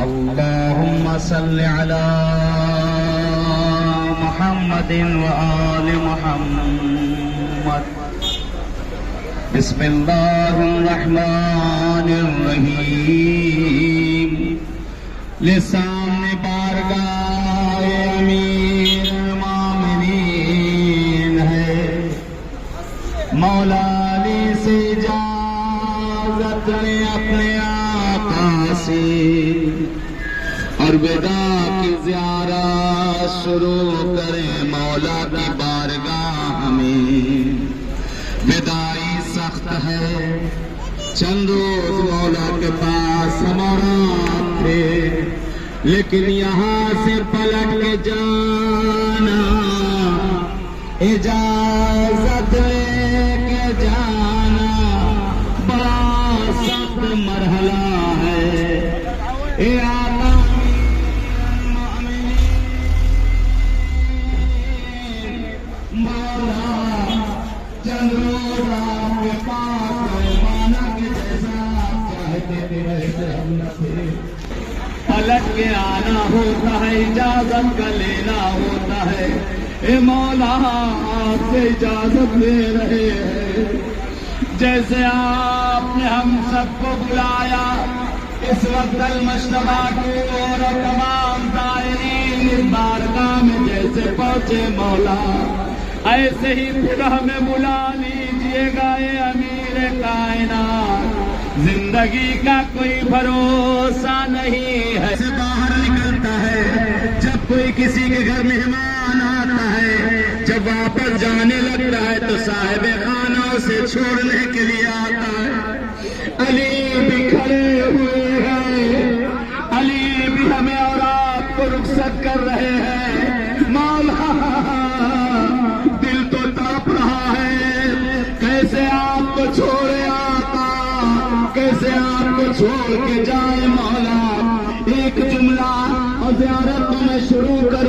اللهم صل على محمد وآل محمد بسم الله الرحمن الرحيم لسان بارگاہ امیر المومنین ہے مولا علی سے اجازت نے اپنے آقا سے اور ودا کی زیارت شروع کریں مولا کی بارگاہ میں وداعی سخت ہے چند روز مولا کے پاس ہمارا تھے لیکن یہاں سے پلٹ کے جانا اجازت لے کے جانا بڑا سخت مرحلہ ہے اے آقا مولا چند روز آپ کے پاس مانا کے جیسا چاہتے تھے ہم نہ تھے پلٹ کے آنا ہوتا ہے اجازت کا لینا ہوتا ہے اے مولا آپ سے اجازت لے رہے ہیں جیسے آپ نے ہم سب کو بلایا اس وقت المشتبہ کی اور تمام زائرین اس بارگاہ میں جیسے پہنچے مولا ایسے ہی پھر ہمیں بلا لیجیے گا اے امیر کائنات زندگی کا کوئی بھروسہ نہیں ہے سے باہر نکلتا ہے جب کوئی کسی کے گھر مہمان آتا ہے جب واپس جانے لگتا ہے تو صاحب خانہ اسے چھوڑنے کے لیے آتا ہے علی بھی کھڑے ہوئے ہیں علی بھی ہمیں اور آپ کو رخصت کر رہے ہیں مولا دل تو تڑپ رہا ہے کیسے آپ کو چھوڑے آقا کیسے آپ کو چھوڑ کے جائے مولا ایک جملہ اور زیارت کو میں شروع کر